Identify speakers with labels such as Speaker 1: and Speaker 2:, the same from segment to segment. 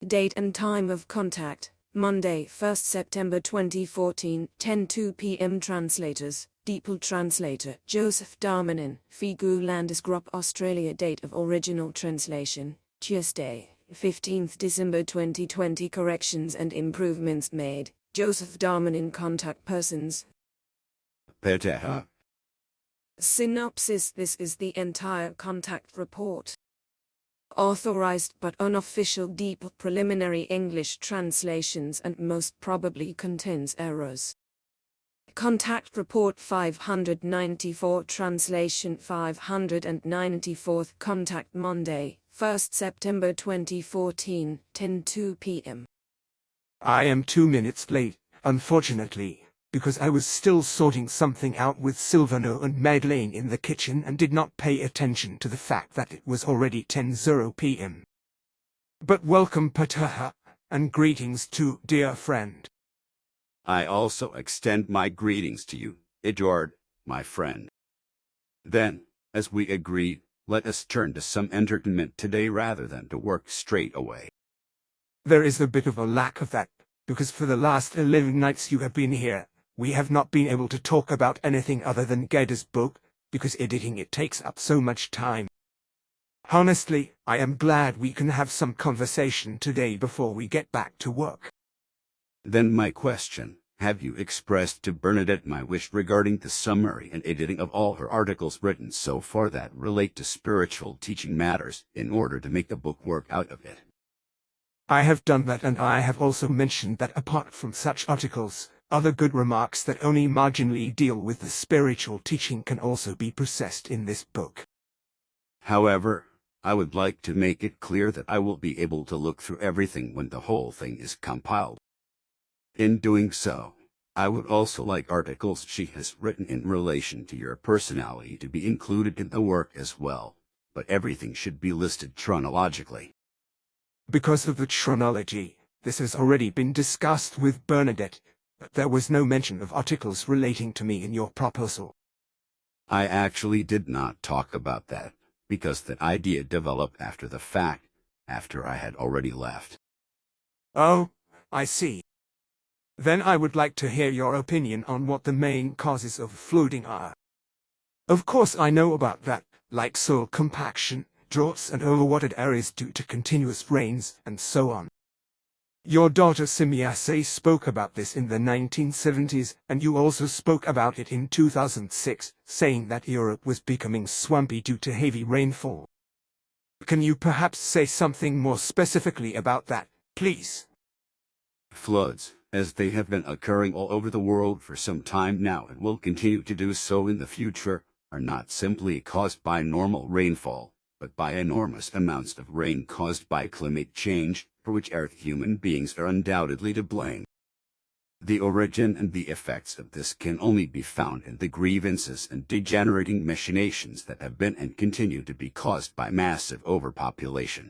Speaker 1: Date and time of contact: Monday, 1st September 2014, 10:02 p.m. Translators: DeepL Translator, Joseph Darmanin, FIGU Landesgruppe Australia. Date of original translation: Tuesday, 15th December 2020. Corrections and improvements made: Joseph Darmanin. Contact persons:
Speaker 2: Ptaah.
Speaker 1: Synopsis: this is the entire contact report. Authorized but unofficial DeepL preliminary English translations and most probably contains errors. Contact Report 594 Translation 594th Contact Monday, 1st September 2014, 10:02 p.m.
Speaker 3: I am 2 minutes late, unfortunately, because I was still sorting something out with Silvano and Madeleine in the kitchen and did not pay attention to the fact that it was already 10:00 p.m. But welcome Ptaah, and greetings to dear friend.
Speaker 2: I also extend my greetings to you, Eduard, my friend. Then, as we agreed, let us turn to some entertainment today rather than to work straight away.
Speaker 3: There is a bit of a lack of that, because for the last 11 nights you have been here, we have not been able to talk about anything other than Gedda's book, because editing it takes up so much time. Honestly, I am glad we can have some conversation today before we get back to work.
Speaker 2: Then my question: have you expressed to Bernadette my wish regarding the summary and editing of all her articles written so far that relate to spiritual teaching matters in order to make the book work out of it?
Speaker 3: I have done that, and I have also mentioned that apart from such articles, other good remarks that only marginally deal with the spiritual teaching can also be processed in this book.
Speaker 2: However, I would like to make it clear that I will be able to look through everything when the whole thing is compiled. In doing so, I would also like articles she has written in relation to your personality to be included in the work as well, but everything should be listed chronologically.
Speaker 3: Because of the chronology, this has already been discussed with Bernadette, but there was no mention of articles relating to me in your proposal.
Speaker 2: I actually did not talk about that, because that idea developed after the fact, after I had already left.
Speaker 3: Oh, I see. Then I would like to hear your opinion on what the main causes of flooding are. Of course I know about that, like soil compaction, droughts and overwatered areas due to continuous rains, and so on. Your daughter Simiase spoke about this in the 1970s, and you also spoke about it in 2006, saying that Europe was becoming swampy due to heavy rainfall. Can you perhaps say something more specifically about that, please?
Speaker 2: Floods, as they have been occurring all over the world for some time now and will continue to do so in the future, are not simply caused by normal rainfall, but by enormous amounts of rain caused by climate change, for which human beings are undoubtedly to blame. The origin and the effects of this can only be found in the grievances and degenerating machinations that have been and continue to be caused by massive overpopulation.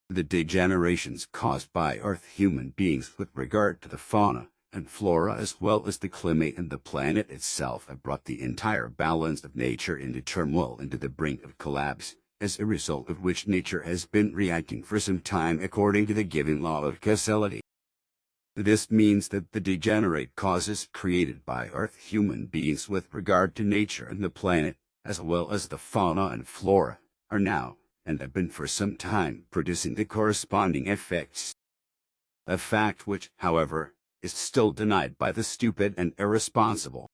Speaker 2: The degenerations caused by human beings with regard to the fauna and flora as well as the climate and the planet itself have brought the entire balance of nature into turmoil and to the brink of collapse, as a result of which nature has been reacting for some time according to the given law of causality. This means that the degenerate causes created by human beings with regard to nature and the planet, as well as the fauna and flora, are now, and have been for some time, producing the corresponding effects. A fact which, however, is still denied by the stupid and irresponsible.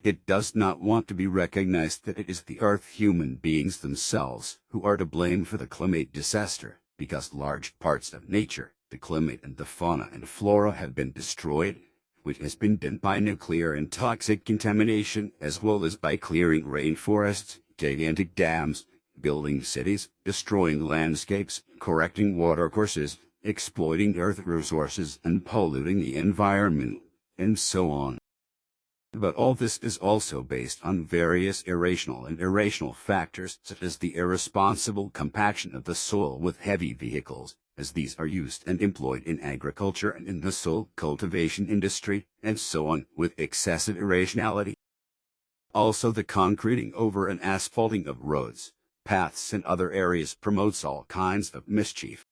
Speaker 2: It does not want to be recognized that it is the human beings themselves who are to blame for the climate disaster, because large parts of nature, the climate and the fauna and flora have been destroyed, which has been done by nuclear and toxic contamination as well as by clearing rainforests, gigantic dams, building cities, destroying landscapes, correcting watercourses, exploiting earth resources and polluting the environment, and so on. But all this is also based on various irrational factors such as the irresponsible compaction of the soil with heavy vehicles, as these are used and employed in agriculture and in the soil cultivation industry, and so on, with excessive irrationality. Also the concreting over and asphalting of roads, paths and other areas promotes all kinds of mischief.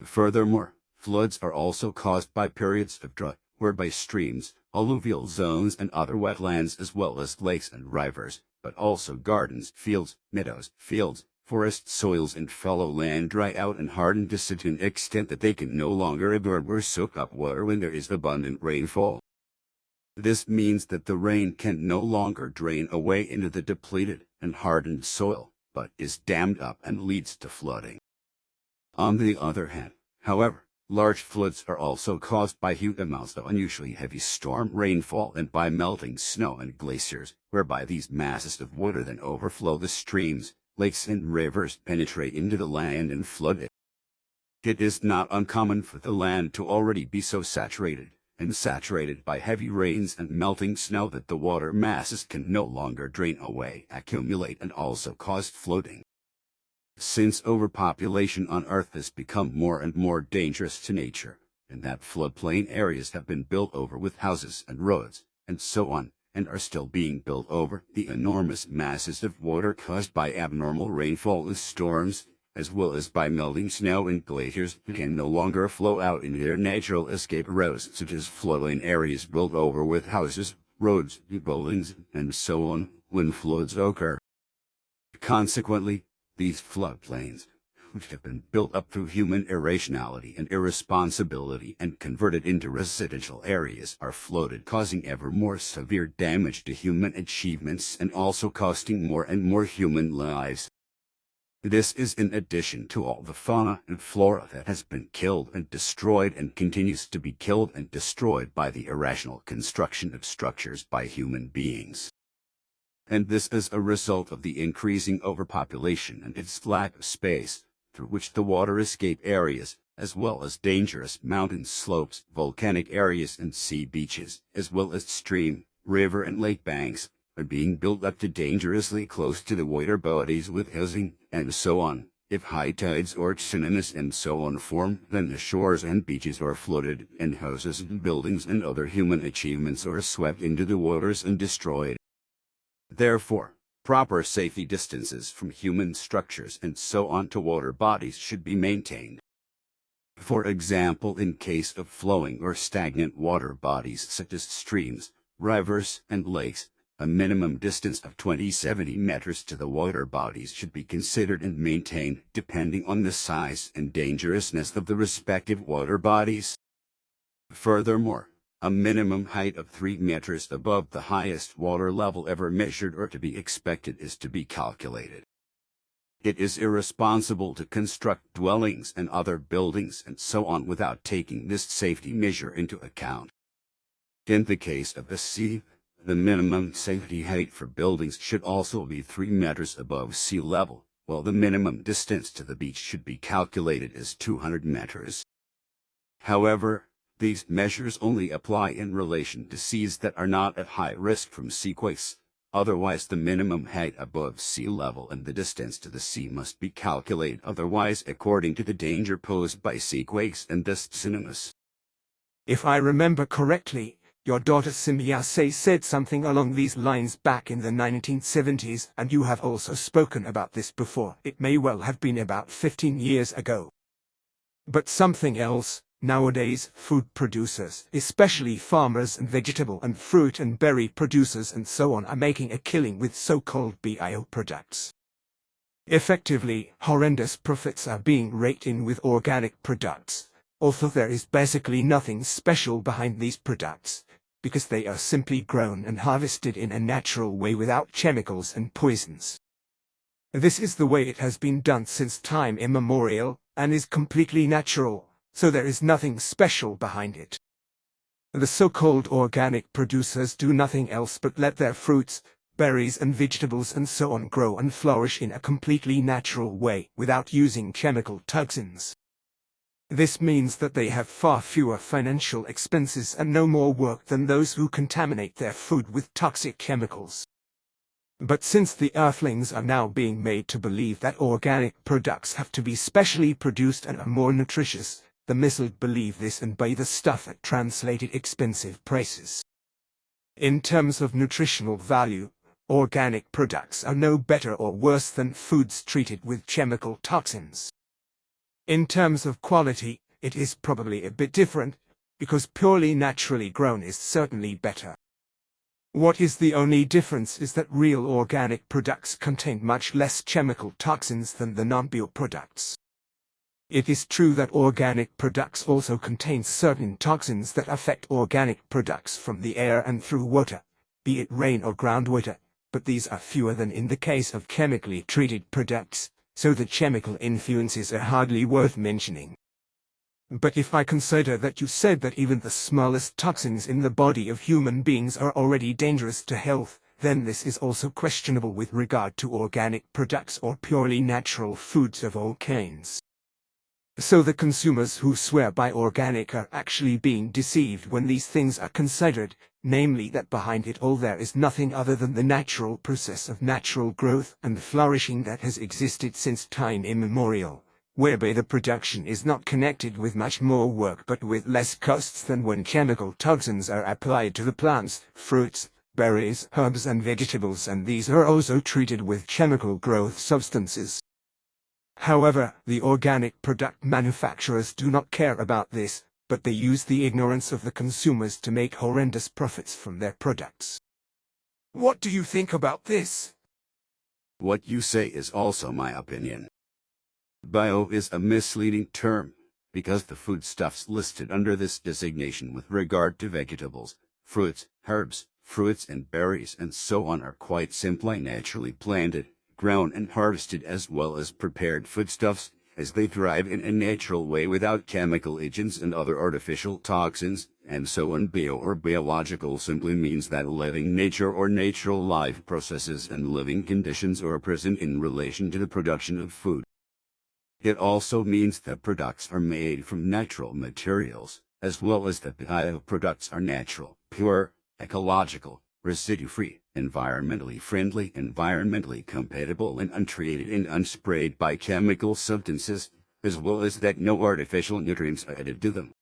Speaker 2: Furthermore, floods are also caused by periods of drought, whereby streams, alluvial zones and other wetlands as well as lakes and rivers, but also gardens, fields, meadows, forest soils and fallow land dry out and harden to such an extent that they can no longer absorb or soak up water when there is abundant rainfall. This means that the rain can no longer drain away into the depleted and hardened soil, but is dammed up and leads to flooding. On the other hand, however, large floods are also caused by huge amounts of unusually heavy storm rainfall and by melting snow and glaciers, whereby these masses of water then overflow the streams, lakes and rivers, penetrate into the land and flood it. It is not uncommon for the land to already be so saturated by heavy rains and melting snow that the water masses can no longer drain away, accumulate and also cause flooding. Since overpopulation on Earth has become more and more dangerous to nature, and that floodplain areas have been built over with houses and roads, and so on, and are still being built over, the enormous masses of water caused by abnormal rainfall and storms, as well as by melting snow and glaciers, can no longer flow out into their natural escape routes, such as floodplain areas built over with houses, roads, buildings, and so on, when floods occur. Consequently, these floodplains, which have been built up through human irrationality and irresponsibility and converted into residential areas, are flooded, causing ever more severe damage to human achievements and also costing more and more human lives. This is in addition to all the fauna and flora that has been killed and destroyed and continues to be killed and destroyed by the irrational construction of structures by human beings. And this is a result of the increasing overpopulation and its lack of space, through which the water escape areas, as well as dangerous mountain slopes, volcanic areas and sea beaches, as well as stream, river and lake banks, are being built up to dangerously close to the water bodies with housing, and so on. If high tides or tsunamis and so on form, then the shores and beaches are flooded, and houses and buildings and other human achievements are swept into the waters and destroyed. Therefore, proper safety distances from human structures and so on to water bodies should be maintained. For example, in case of flowing or stagnant water bodies such as streams, rivers, and lakes, a minimum distance of 70 meters to the water bodies should be considered and maintained, depending on the size and dangerousness of the respective water bodies. Furthermore, a minimum height of 3 meters above the highest water level ever measured or to be expected is to be calculated. It is irresponsible to construct dwellings and other buildings and so on without taking this safety measure into account. In the case of the sea, the minimum safety height for buildings should also be 3 meters above sea level, while the minimum distance to the beach should be calculated as 200 meters. However, these measures only apply in relation to seas that are not at high risk from seaquakes. Otherwise, the minimum height above sea level and the distance to the sea must be calculated otherwise according to the danger posed by seaquakes and thus tsunamis.
Speaker 3: If I remember correctly, your daughter Synopsis said something along these lines back in the 1970s, and you have also spoken about this before. It may well have been about 15 years ago. But something else. Nowadays, food producers, especially farmers and vegetable and fruit and berry producers and so on, are making a killing with so-called bio products. Effectively, horrendous profits are being raked in with organic products, although there is basically nothing special behind these products, because they are simply grown and harvested in a natural way without chemicals and poisons. This is the way it has been done since time immemorial, and is completely natural. So there is nothing special behind it. The so-called organic producers do nothing else but let their fruits, berries and vegetables and so on grow and flourish in a completely natural way without using chemical toxins. This means that they have far fewer financial expenses and no more work than those who contaminate their food with toxic chemicals. But since the earthlings are now being made to believe that organic products have to be specially produced and are more nutritious, the misled believe this and buy the stuff at translated expensive prices. In terms of nutritional value, organic products are no better or worse than foods treated with chemical toxins. In terms of quality, it is probably a bit different, because purely naturally grown is certainly better. What is the only difference is that real organic products contain much less chemical toxins than the non-bio products. It is true that organic products also contain certain toxins that affect organic products from the air and through water, be it rain or groundwater, but these are fewer than in the case of chemically treated products, so the chemical influences are hardly worth mentioning. But if I consider that you said that even the smallest toxins in the body of human beings are already dangerous to health, then this is also questionable with regard to organic products or purely natural foods of all kinds. So the consumers who swear by organic are actually being deceived when these things are considered, namely that behind it all there is nothing other than the natural process of natural growth and flourishing that has existed since time immemorial, whereby the production is not connected with much more work but with less costs than when chemical toxins are applied to the plants, fruits, berries, herbs and vegetables, and these are also treated with chemical growth substances. However, the organic product manufacturers do not care about this, but they use the ignorance of the consumers to make horrendous profits from their products. What do you think about this?
Speaker 2: What you say is also my opinion. Bio is a misleading term, because the foodstuffs listed under this designation with regard to vegetables, fruits, herbs, fruits and berries and so on are quite simply naturally planted, grown and harvested as well as prepared foodstuffs, as they thrive in a natural way without chemical agents and other artificial toxins, and so on. Bio or biological simply means that living nature or natural life processes and living conditions are present in relation to the production of food. It also means that products are made from natural materials, as well as that bio products are natural, pure, ecological, residue-free, environmentally friendly, environmentally compatible and untreated and unsprayed by chemical substances, as well as that no artificial nutrients are added to them.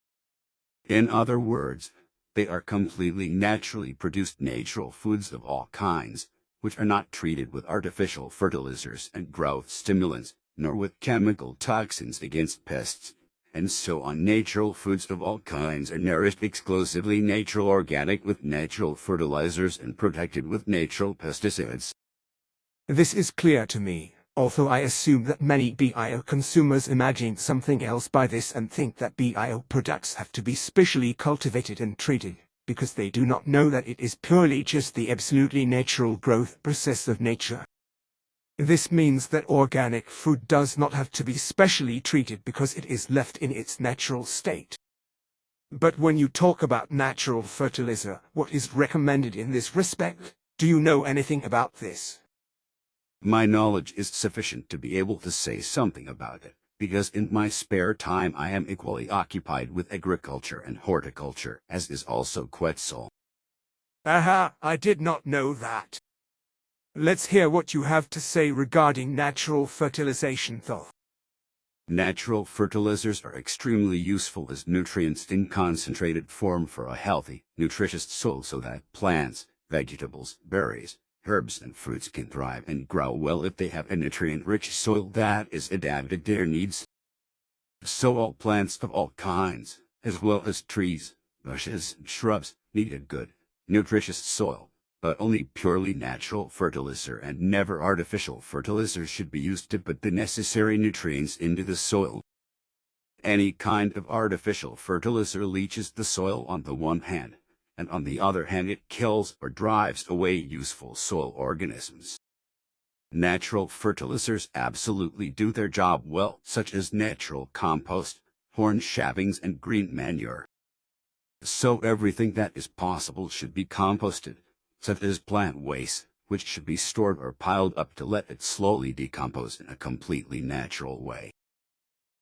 Speaker 2: In other words, they are completely naturally produced natural foods of all kinds, which are not treated with artificial fertilizers and growth stimulants, nor with chemical toxins against pests, and so on. Natural foods of all kinds are nourished exclusively natural organic with natural fertilizers and protected with natural pesticides.
Speaker 3: This is clear to me, although I assume that many bio consumers imagine something else by this and think that bio products have to be specially cultivated and treated, because they do not know that it is purely just the absolutely natural growth process of nature. This means that organic food does not have to be specially treated because it is left in its natural state. But when you talk about natural fertilizer, what is recommended in this respect? Do you know anything about this?
Speaker 2: My knowledge is sufficient to be able to say something about it, because in my spare time I am equally occupied with agriculture and horticulture, as is also Quetzal.
Speaker 3: Aha, I did not know that. Let's hear what you have to say regarding natural fertilization, though.
Speaker 2: Natural fertilizers are extremely useful as nutrients in concentrated form for a healthy, nutritious soil so that plants, vegetables, berries, herbs and fruits can thrive and grow well if they have a nutrient-rich soil that is adapted to their needs. So all plants of all kinds, as well as trees, bushes and shrubs, need a good, nutritious soil. But only purely natural fertilizer and never artificial fertilizer should be used to put the necessary nutrients into the soil. Any kind of artificial fertilizer leaches the soil on the one hand, and on the other hand it kills or drives away useful soil organisms. Natural fertilizers absolutely do their job well, such as natural compost, horn shavings and green manure. So everything that is possible should be composted, such as plant waste, which should be stored or piled up to let it slowly decompose in a completely natural way.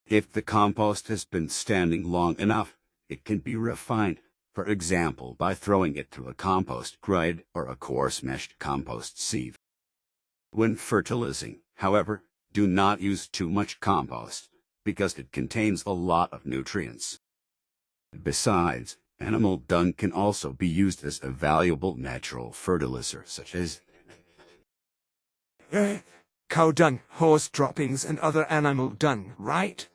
Speaker 2: If the compost has been standing long enough, it can be refined, for example by throwing it through a compost grind or a coarse-meshed compost sieve. When fertilizing, however, do not use too much compost, because it contains a lot of nutrients. Besides, animal dung can also be used as a valuable natural fertilizer, such as
Speaker 3: cow dung, horse droppings and other animal dung, right?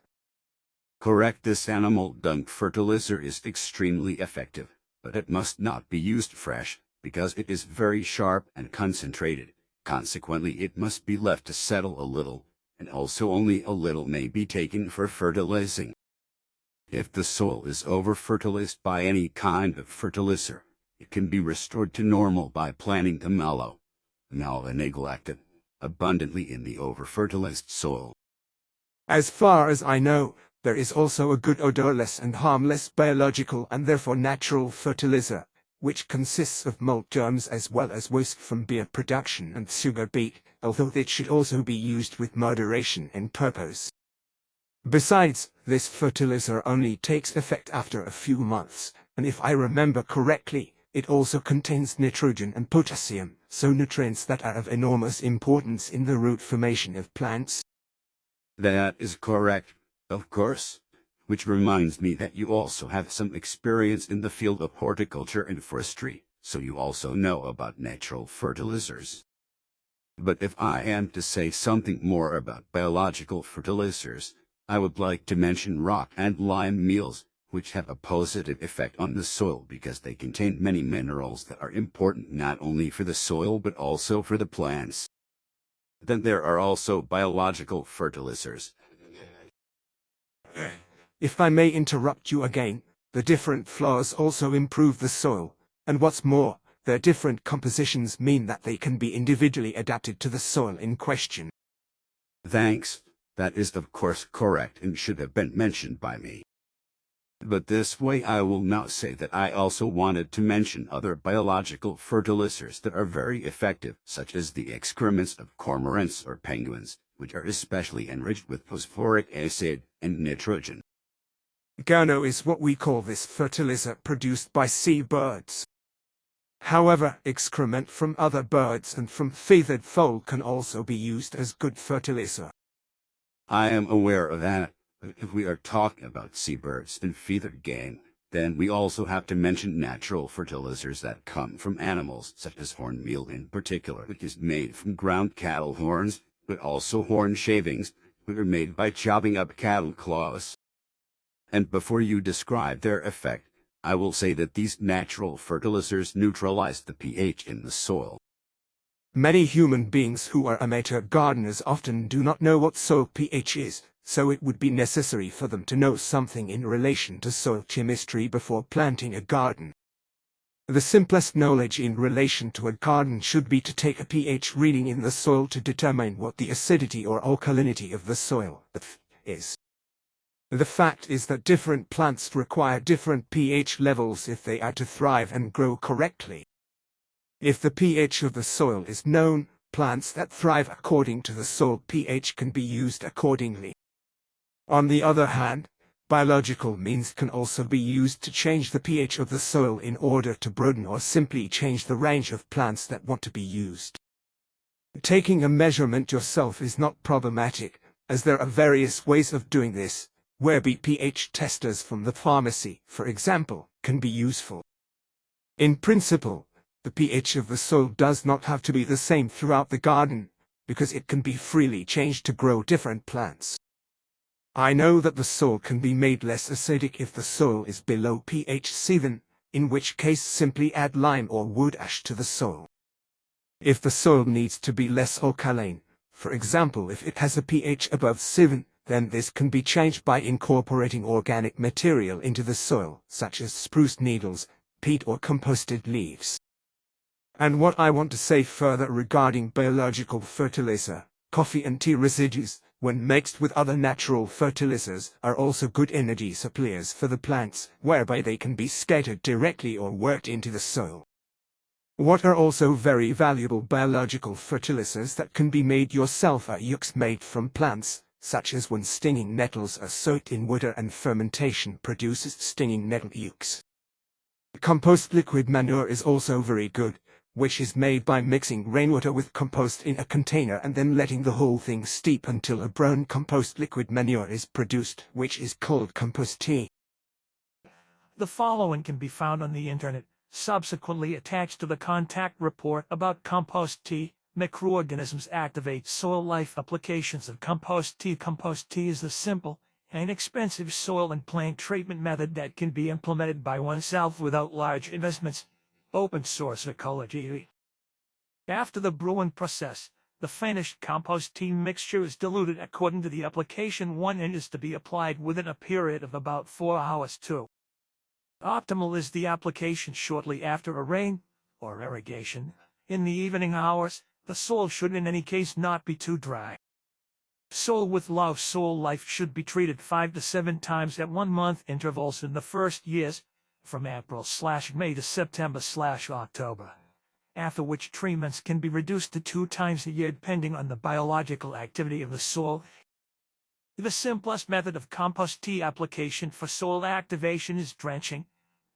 Speaker 2: Correct. This animal dung fertilizer is extremely effective, but it must not be used fresh, because it is very sharp and concentrated. Consequently, it must be left to settle a little, and also only a little may be taken for fertilizing. If the soil is over-fertilized by any kind of fertilizer, it can be restored to normal by planting the mallow neglected abundantly in the over-fertilized soil.
Speaker 3: As far as I know, there is also a good odorless and harmless biological and therefore natural fertilizer, which consists of mold germs as well as waste from beer production and sugar beet, although it should also be used with moderation and purpose. Besides, this fertilizer only takes effect after a few months, and if I remember correctly, it also contains nitrogen and potassium, so nutrients that are of enormous importance in the root formation of plants.
Speaker 2: That is correct, of course. Which reminds me that you also have some experience in the field of horticulture and forestry, so you also know about natural fertilizers. But if I am to say something more about biological fertilizers, I would like to mention rock and lime meals, which have a positive effect on the soil because they contain many minerals that are important not only for the soil but also for the plants. Then there are also biological fertilizers.
Speaker 3: If I may interrupt you again, the different flours also improve the soil, and what's more, their different compositions mean that they can be individually adapted to the soil in question.
Speaker 2: Thanks. That is of course correct and should have been mentioned by me. But this way I will now say that I also wanted to mention other biological fertilizers that are very effective, such as the excrements of cormorants or penguins, which are especially enriched with phosphoric acid and nitrogen.
Speaker 3: Guano is what we call this fertilizer produced by seabirds. However, excrement from other birds and from feathered fowl can also be used as good fertilizer.
Speaker 2: I am aware of that, but if we are talking about seabirds and feathered game, then we also have to mention natural fertilizers that come from animals, such as horn meal in particular, which is made from ground cattle horns, but also horn shavings, which are made by chopping up cattle claws. And before you describe their effect, I will say that these natural fertilizers neutralize the pH in the soil.
Speaker 3: Many human beings who are amateur gardeners often do not know what soil pH is, so it would be necessary for them to know something in relation to soil chemistry before planting a garden. The simplest knowledge in relation to a garden should be to take a pH reading in the soil to determine what the acidity or alkalinity of the soil is. The fact is that different plants require different pH levels if they are to thrive and grow correctly. If the pH of the soil is known, plants that thrive according to the soil pH can be used accordingly. On the other hand, biological means can also be used to change the pH of the soil in order to broaden or simply change the range of plants that want to be used. Taking a measurement yourself is not problematic, as there are various ways of doing this, where pH testers from the pharmacy, for example, can be useful. In principle, the pH of the soil does not have to be the same throughout the garden, because it can be freely changed to grow different plants. I know that the soil can be made less acidic if the soil is below pH 7, in which case simply add lime or wood ash to the soil. If the soil needs to be less alkaline, for example if it has a pH above 7, then this can be changed by incorporating organic material into the soil, such as spruce needles, peat or composted leaves. And what I want to say further regarding biological fertilizer, coffee and tea residues, when mixed with other natural fertilizers, are also good energy suppliers for the plants, whereby they can be scattered directly or worked into the soil. What are also very valuable biological fertilizers that can be made yourself are yolks made from plants, such as when stinging nettles are soaked in water and fermentation produces stinging nettle yolks. Compost liquid manure is also very good, which is made by mixing rainwater with compost in a container and then letting the whole thing steep until a brown compost liquid manure is produced, which is called compost tea.
Speaker 4: The following can be found on the internet, subsequently attached to the contact report about compost tea. Microorganisms activate soil life. Applications of compost tea. Compost tea is a simple an expensive soil and plant treatment method that can be implemented by oneself without large investments. Open source ecology. After the brewing process, the finished compost tea mixture is diluted according to the application 1 and is to be applied within a period of about 4 hours too. Optimal is the application shortly after a rain, or irrigation. In the evening hours, the soil should in any case not be too dry. Soil with low soil life should be treated 5 to 7 times at 1 month intervals in the first years, from April/May to September/October, after which treatments can be reduced to 2 times a year depending on the biological activity of the soil. The simplest method of compost tea application for soil activation is drenching,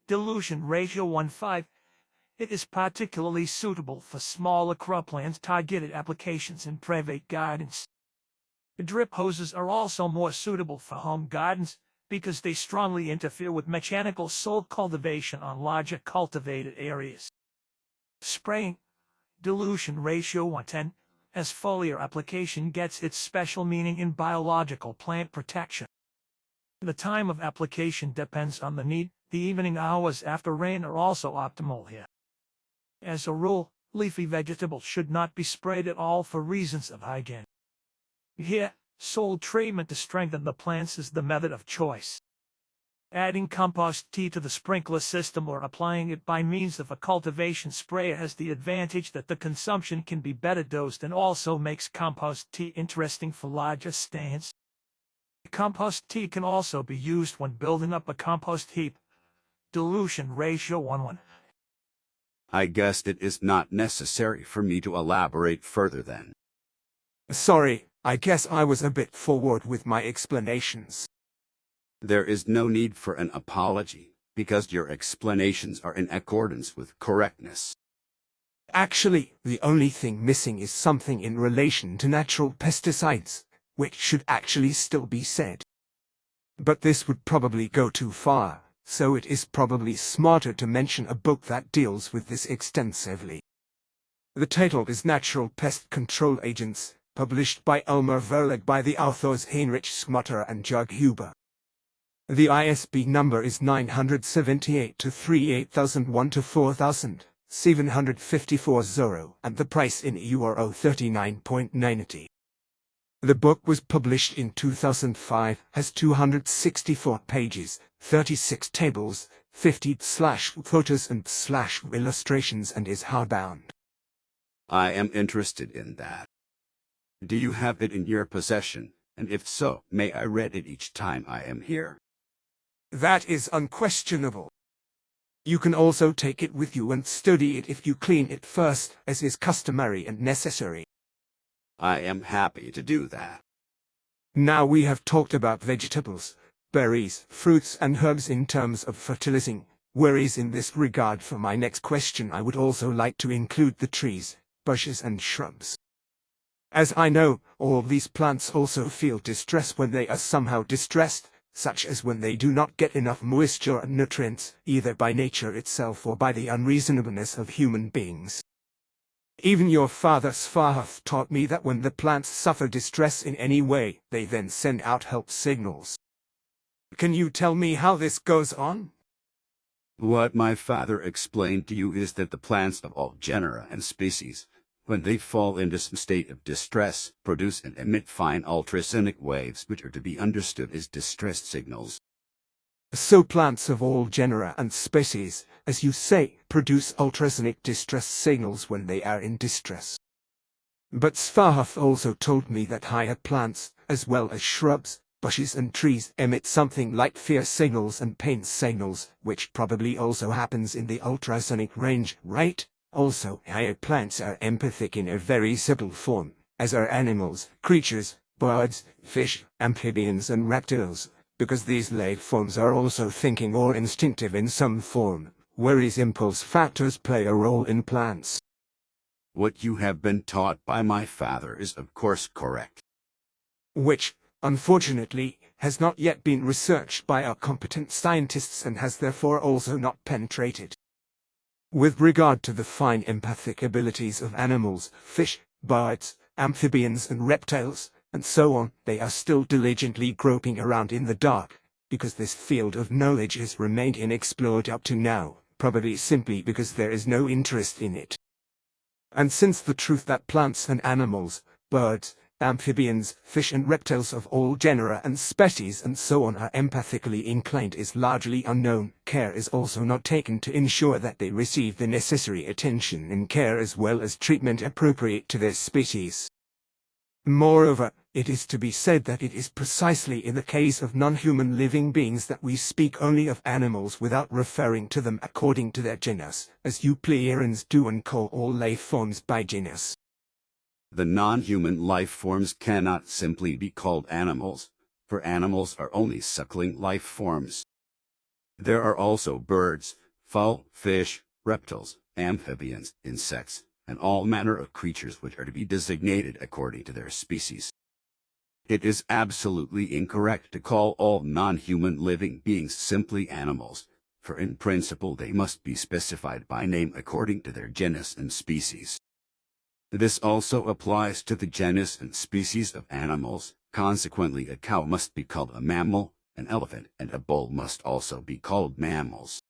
Speaker 4: dilution ratio 1:5. It is particularly suitable for smaller cropland targeted applications in private gardens. Drip hoses are also more suitable for home gardens because they strongly interfere with mechanical soil cultivation on larger cultivated areas. Spraying, dilution ratio 1:10, as foliar application gets its special meaning in biological plant protection. The time of application depends on the need. The evening hours after rain are also optimal here. As a rule, leafy vegetables should not be sprayed at all for reasons of hygiene. Here, soil treatment to strengthen the plants is the method of choice. Adding compost tea to the sprinkler system or applying it by means of a cultivation sprayer has the advantage that the consumption can be better dosed and also makes compost tea interesting for larger stands. Compost tea can also be used when building up a compost heap. Dilution ratio 1:1.
Speaker 2: I guess it is not necessary for me to elaborate further then.
Speaker 3: Sorry, I guess I was a bit forward with my explanations.
Speaker 2: There is no need for an apology, because your explanations are in accordance with correctness.
Speaker 3: Actually, the only thing missing is something in relation to natural pesticides, which should actually still be said. But this would probably go too far, so it is probably smarter to mention a book that deals with this extensively. The title is Natural Pest Control Agents, published by Elmer Verlag by the authors Heinrich Schmotter and Jörg Huber. The ISB number is 978-38001-4754 and the price in EU 39.90. The book was published in 2005, has 264 pages, 36 tables, 50/photos and /illustrations and is hardbound.
Speaker 2: I am interested in that. Do you have it in your possession, and if so, may I read it each time I am here?
Speaker 3: That is unquestionable. You can also take it with you and study it if you clean it first, as is customary and necessary.
Speaker 2: I am happy to do that.
Speaker 3: Now we have talked about vegetables, berries, fruits and herbs in terms of fertilizing, whereas in this regard for my next question I would also like to include the trees, bushes and shrubs. As I know, all these plants also feel distress when they are somehow distressed, such as when they do not get enough moisture and nutrients, either by nature itself or by the unreasonableness of human beings. Even your father Svarth taught me that when the plants suffer distress in any way, they then send out help signals. Can you tell me how this goes on?
Speaker 2: What my father explained to you is that the plants of all genera and species, when they fall into some state of distress, produce and emit fine ultrasonic waves which are to be understood as distress signals.
Speaker 3: So plants of all genera and species, as you say, produce ultrasonic distress signals when they are in distress. But Svarth also told me that higher plants, as well as shrubs, bushes and trees, emit something like fear signals and pain signals, which probably also happens in the ultrasonic range, right? Also, higher plants are empathic in a very subtle form, as are animals, creatures, birds, fish, amphibians and reptiles, because these life forms are also thinking or instinctive in some form, whereas impulse factors play a role in plants.
Speaker 2: What you have been taught by my father is of course correct.
Speaker 3: Which, unfortunately, has not yet been researched by our competent scientists and has therefore also not penetrated. With regard to the fine empathic abilities of animals, fish, birds, amphibians and reptiles, and so on, they are still diligently groping around in the dark, because this field of knowledge has remained unexplored up to now, probably simply because there is no interest in it. And since the truth that plants and animals, birds, amphibians, fish and reptiles of all genera and species and so on are empathically inclined is largely unknown, care is also not taken to ensure that they receive the necessary attention and care as well as treatment appropriate to their species. Moreover, it is to be said that it is precisely in the case of non-human living beings that we speak only of animals without referring to them according to their genus, as you Plejadians do and call all life forms by genus.
Speaker 2: The non-human life forms cannot simply be called animals, for animals are only suckling life forms. There are also birds, fowl, fish, reptiles, amphibians, insects, and all manner of creatures which are to be designated according to their species. It is absolutely incorrect to call all non-human living beings simply animals, for in principle they must be specified by name according to their genus and species. This also applies to the genus and species of animals. Consequently, a cow must be called a mammal, an elephant and a bull must also be called mammals.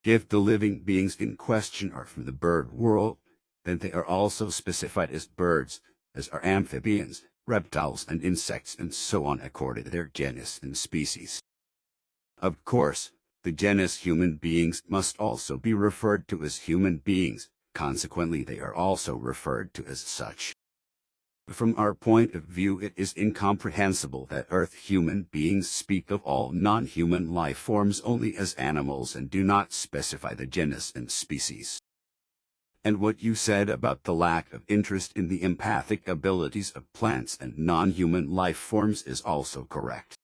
Speaker 2: If the living beings in question are from the bird world, then they are also specified as birds, as are amphibians, reptiles and insects and so on according to their genus and species. Of course, the genus human beings must also be referred to as human beings. Consequently, they are also referred to as such. From our point of view, it is incomprehensible that Earth human beings speak of all non-human life forms only as animals and do not specify the genus and species. And what you said about the lack of interest in the empathic abilities of plants and non-human life forms is also correct.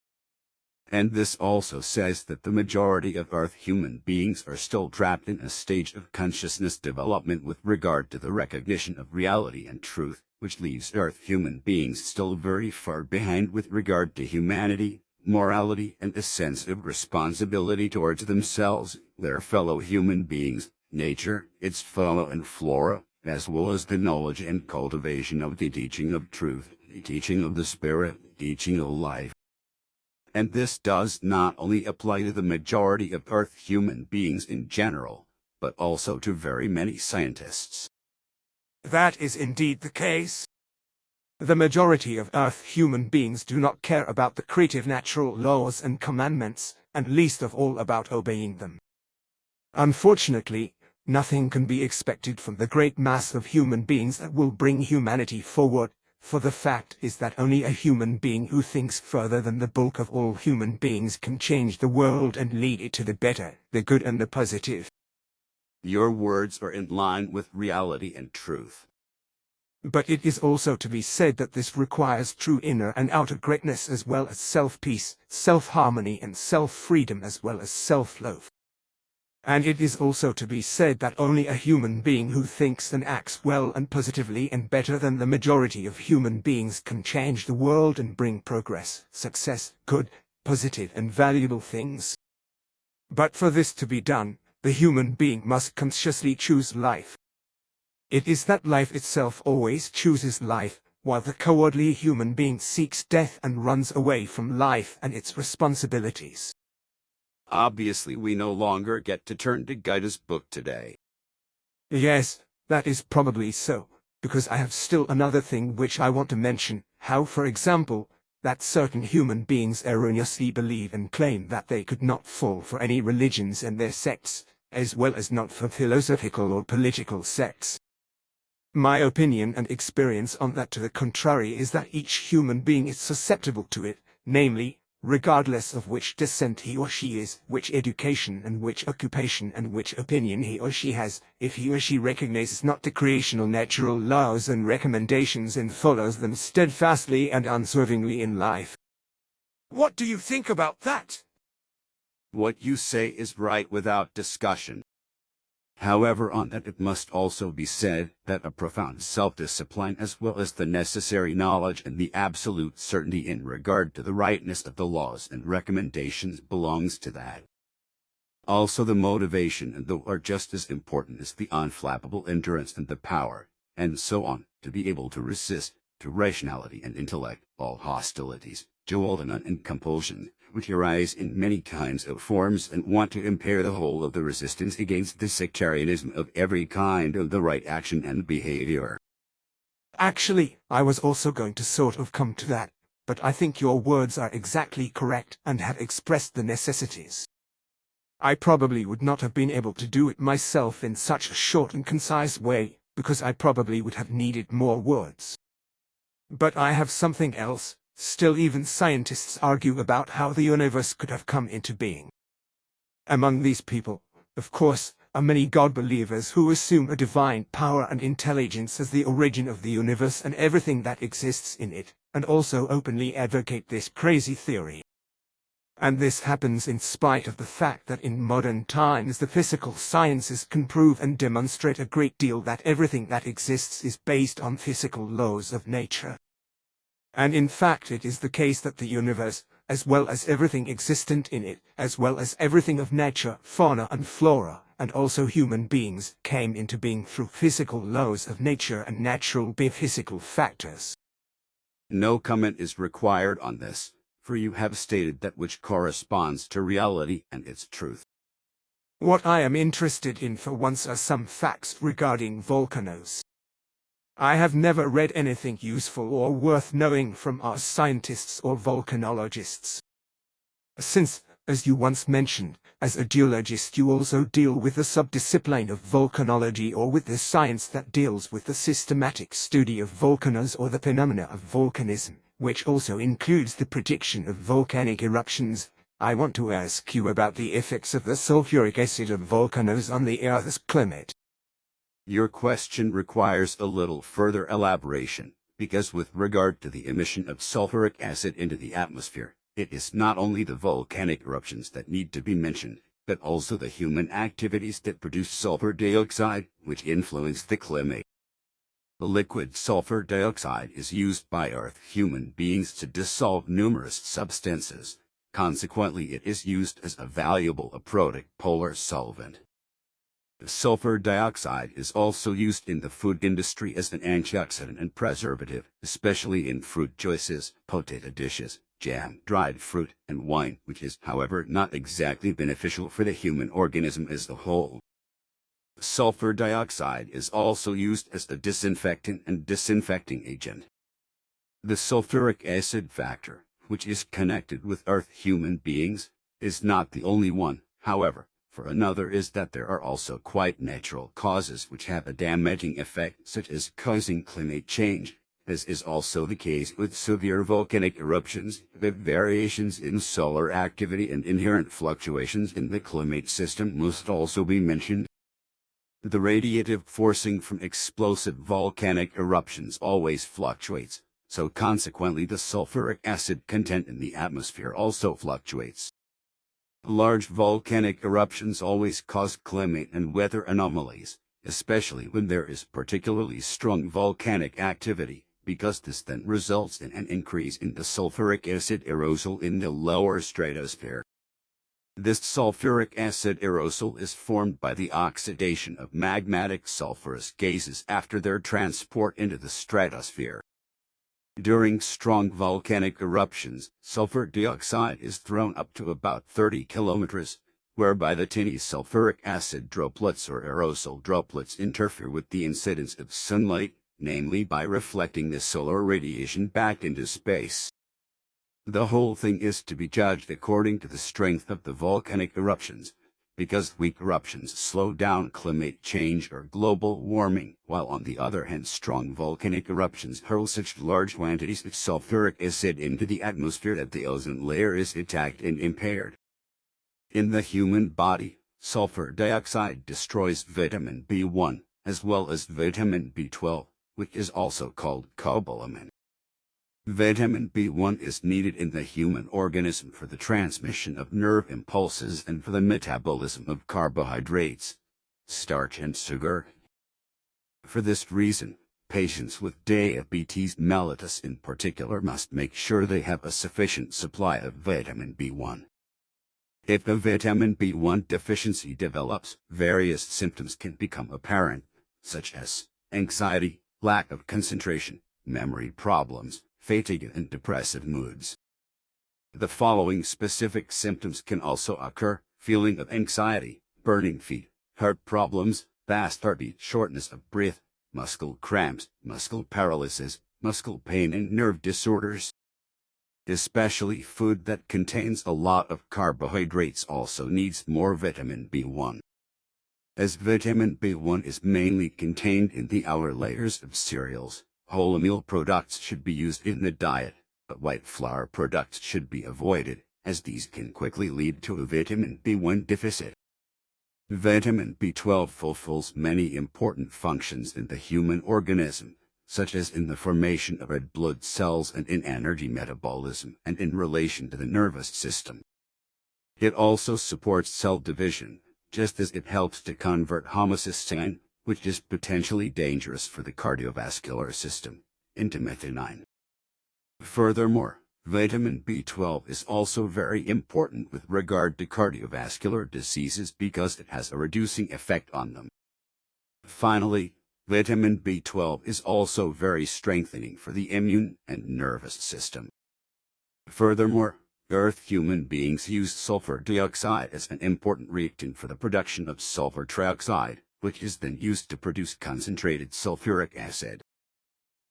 Speaker 2: And this also says that the majority of Earth human beings are still trapped in a stage of consciousness development with regard to the recognition of reality and truth, which leaves Earth human beings still very far behind with regard to humanity, morality, and a sense of responsibility towards themselves, their fellow human beings, nature, its fauna and flora, as well as the knowledge and cultivation of the teaching of truth, the teaching of the Spirit, teaching of life. And this does not only apply to the majority of Earth human beings in general, but also to very many scientists.
Speaker 3: That is indeed the case. The majority of Earth human beings do not care about the creative natural laws and commandments, and least of all about obeying them. Unfortunately, nothing can be expected from the great mass of human beings that will bring humanity forward, for the fact is that only a human being who thinks further than the bulk of all human beings can change the world and lead it to the better, the good and the positive.
Speaker 2: Your words are in line with reality and truth.
Speaker 3: But it is also to be said that this requires true inner and outer greatness as well as self-peace, self-harmony and self-freedom as well as self-love. And it is also to be said that only a human being who thinks and acts well and positively and better than the majority of human beings can change the world and bring progress, success, good, positive and valuable things. But for this to be done, the human being must consciously choose life. It is that life itself always chooses life, while the cowardly human being seeks death and runs away from life and its responsibilities.
Speaker 2: Obviously, we no longer get to turn to Gaida's book today.
Speaker 3: Yes, that is probably so, because I have still another thing which I want to mention, how, for example, that certain human beings erroneously believe and claim that they could not fall for any religions and their sects, as well as not for philosophical or political sects. My opinion and experience on that to the contrary is that each human being is susceptible to it, namely, regardless of which descent he or she is, which education and which occupation and which opinion he or she has, if he or she recognizes not the creational natural laws and recommendations and follows them steadfastly and unswervingly in life. What do you think about that?
Speaker 2: What you say is right without discussion. However, on that it must also be said that a profound self-discipline as well as the necessary knowledge and the absolute certainty in regard to the rightness of the laws and recommendations belongs to that. Also the motivation and the will are just as important as the unflappable endurance and the power, and so on, to be able to resist, to rationality and intellect, all hostilities, dualism and compulsion, which arise in many kinds of forms and want to impair the whole of the resistance against the sectarianism of every kind of the right action and behavior.
Speaker 3: Actually, I was also going to sort of come to that, but I think your words are exactly correct and have expressed the necessities. I probably would not have been able to do it myself in such a short and concise way, because I probably would have needed more words. But I have something else. Still, even scientists argue about how the universe could have come into being. Among these people, of course, are many God believers who assume a divine power and intelligence as the origin of the universe and everything that exists in it, and also openly advocate this crazy theory. And this happens in spite of the fact that in modern times the physical sciences can prove and demonstrate a great deal that everything that exists is based on physical laws of nature. And in fact it is the case that the universe, as well as everything existent in it, as well as everything of nature, fauna and flora, and also human beings, came into being through physical laws of nature and natural biophysical factors.
Speaker 2: No comment is required on this, for you have stated that which corresponds to reality and its truth.
Speaker 3: What I am interested in for once are some facts regarding volcanoes. I have never read anything useful or worth knowing from our scientists or volcanologists. Since, as you once mentioned, as a geologist you also deal with the subdiscipline of volcanology or with the science that deals with the systematic study of volcanoes or the phenomena of volcanism, which also includes the prediction of volcanic eruptions, I want to ask you about the effects of the sulfuric acid of volcanoes on the Earth's climate.
Speaker 2: Your question requires a little further elaboration, because with regard to the emission of sulfuric acid into the atmosphere, it is not only the volcanic eruptions that need to be mentioned, but also the human activities that produce sulfur dioxide, which influence the climate. The liquid sulfur dioxide is used by Earth human beings to dissolve numerous substances. Consequently, it is used as a valuable aprotic polar solvent. The sulfur dioxide is also used in the food industry as an antioxidant and preservative, especially in fruit juices, potato dishes, jam, dried fruit, and wine, which is, however, not exactly beneficial for the human organism as a whole. Sulfur dioxide is also used as a disinfectant and disinfecting agent. The sulfuric acid factor, which is connected with Earth human beings, is not the only one, however, for another is that there are also quite natural causes which have a damaging effect, such as causing climate change. This is also the case with severe volcanic eruptions, the variations in solar activity and inherent fluctuations in the climate system must also be mentioned. The radiative forcing from explosive volcanic eruptions always fluctuates, so consequently the sulfuric acid content in the atmosphere also fluctuates. Large volcanic eruptions always cause climate and weather anomalies, especially when there is particularly strong volcanic activity, because this then results in an increase in the sulfuric acid aerosol in the lower stratosphere. This sulfuric acid aerosol is formed by the oxidation of magmatic sulfurous gases after their transport into the stratosphere. During strong volcanic eruptions, sulfur dioxide is thrown up to about 30 kilometers, whereby the tiny sulfuric acid droplets or aerosol droplets interfere with the incidence of sunlight, namely by reflecting the solar radiation back into space. The whole thing is to be judged according to the strength of the volcanic eruptions, because weak eruptions slow down climate change or global warming, while on the other hand strong volcanic eruptions hurl such large quantities of sulfuric acid into the atmosphere that the ozone layer is attacked and impaired. In the human body, sulfur dioxide destroys vitamin B1, as well as vitamin B12, which is also called cobalamin. Vitamin B1 is needed in the human organism for the transmission of nerve impulses and for the metabolism of carbohydrates, starch and sugar. For this reason, patients with diabetes mellitus in particular must make sure they have a sufficient supply of vitamin B1. If a vitamin B1 deficiency develops, various symptoms can become apparent, such as anxiety, lack of concentration, memory problems, fatigue and depressive moods. The following specific symptoms can also occur: feeling of anxiety, burning feet, heart problems, fast heartbeat, shortness of breath, muscle cramps, muscle paralysis, muscle pain and nerve disorders. Especially food that contains a lot of carbohydrates also needs more vitamin B1. As vitamin B1 is mainly contained in the outer layers of cereals, wholemeal products should be used in the diet, but white flour products should be avoided, as these can quickly lead to a vitamin B1 deficit. Vitamin B12 fulfills many important functions in the human organism, such as in the formation of red blood cells and in energy metabolism and in relation to the nervous system. It also supports cell division, just as it helps to convert homocysteine, which is potentially dangerous for the cardiovascular system, into methionine. Furthermore, vitamin B12 is also very important with regard to cardiovascular diseases because it has a reducing effect on them. Finally, vitamin B12 is also very strengthening for the immune and nervous system. Furthermore, human beings use sulfur dioxide as an important reactant for the production of sulfur trioxide, which is then used to produce concentrated sulfuric acid.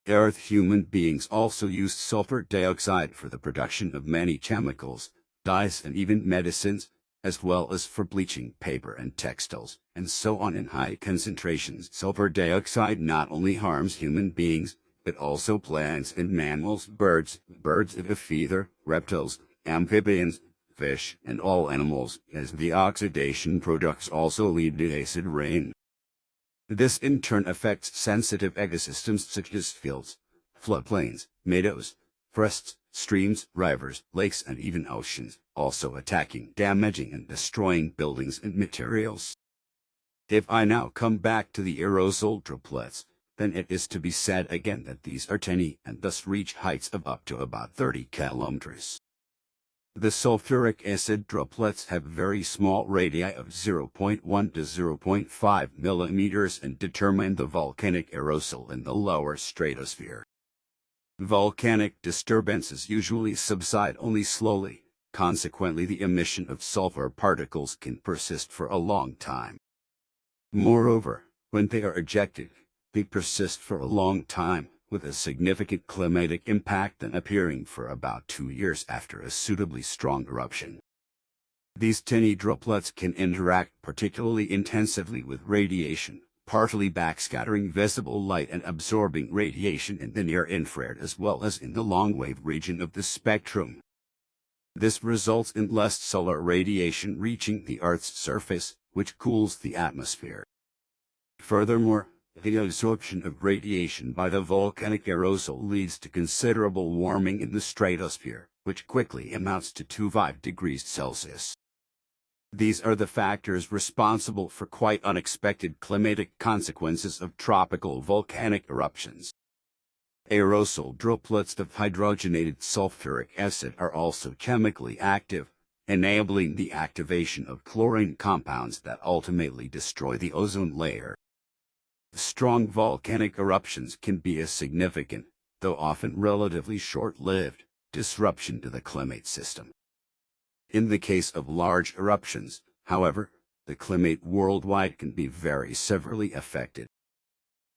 Speaker 2: Human beings also use sulfur dioxide for the production of many chemicals, dyes and even medicines, as well as for bleaching paper and textiles, and so on. In high concentrations, sulfur dioxide not only harms human beings, but also plants and mammals, birds of a feather, reptiles, amphibians, fish, and all animals, as the oxidation products also lead to acid rain. This in turn affects sensitive ecosystems such as fields, floodplains, meadows, forests, streams, rivers, lakes, and even oceans, also attacking, damaging, and destroying buildings and materials. If I now come back to the aerosol droplets, then it is to be said again that these are tiny and thus reach heights of up to about 30 kilometers. The sulfuric acid droplets have very small radii of 0.1 to 0.5 millimeters and determine the volcanic aerosol in the lower stratosphere. Volcanic disturbances usually subside only slowly, consequently the emission of sulfur particles can persist for a long time. Moreover, when they are ejected, they persist for a long time, with a significant climatic impact and appearing for about 2 years after a suitably strong eruption. These tiny droplets can interact particularly intensively with radiation, partly backscattering visible light and absorbing radiation in the near-infrared as well as in the long-wave region of the spectrum. This results in less solar radiation reaching the Earth's surface, which cools the atmosphere. Furthermore, the absorption of radiation by the volcanic aerosol leads to considerable warming in the stratosphere, which quickly amounts to 25 degrees Celsius. These are the factors responsible for quite unexpected climatic consequences of tropical volcanic eruptions. Aerosol droplets of hydrogenated sulfuric acid are also chemically active, enabling the activation of chlorine compounds that ultimately destroy the ozone layer. Strong volcanic eruptions can be a significant, though often relatively short-lived, disruption to the climate system. In the case of large eruptions, however, the climate worldwide can be very severely affected.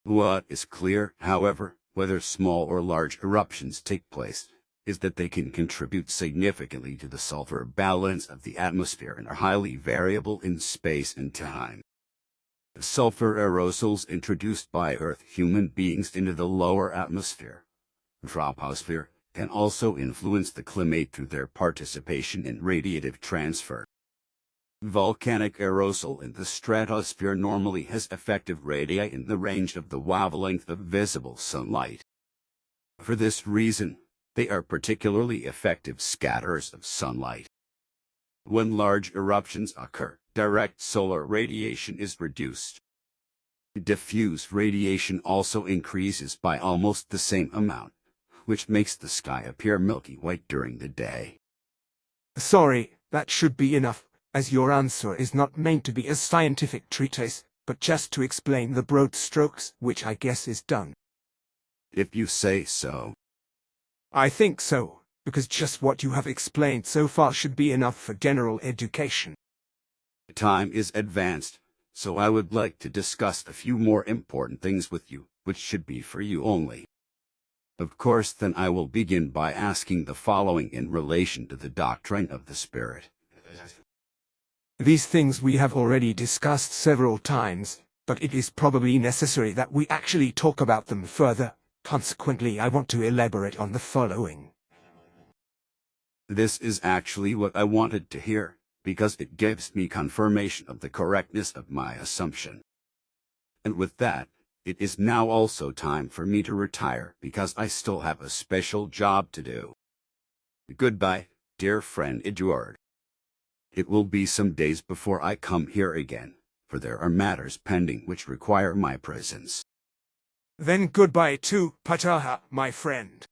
Speaker 2: What is clear, however, whether small or large eruptions take place, is that they can contribute significantly to the sulfur balance of the atmosphere and are highly variable in space and time. Sulfur aerosols introduced by human beings into the lower atmosphere, troposphere, can also influence the climate through their participation in radiative transfer. Volcanic aerosol in the stratosphere normally has effective radii in the range of the wavelength of visible sunlight. For this reason, they are particularly effective scatterers of sunlight. When large eruptions occur, direct solar radiation is reduced. Diffuse radiation also increases by almost the same amount, which makes the sky appear milky white during the day.
Speaker 3: Sorry, that should be enough, as your answer is not meant to be a scientific treatise, but just to explain the broad strokes, which I guess is done.
Speaker 2: if you say so.
Speaker 3: I think so, because just what you have explained so far should be enough for general education.
Speaker 2: Time is advanced, so I would like to discuss a few more important things with you, which should be for you only. Of course, then I will begin by asking the following in relation to the doctrine of the Spirit.
Speaker 3: These things we have already discussed several times, but it is probably necessary that we actually talk about them further. Consequently, I want to elaborate on the following.
Speaker 2: This is actually what I wanted to hear, because it gives me confirmation of the correctness of my assumption. And with that, it is now also time for me to retire because I still have a special job to do. Goodbye, dear friend Eduard. It will be some days before I come here again, for there are matters pending which require my presence.
Speaker 3: Then goodbye too, Ptaah, my friend.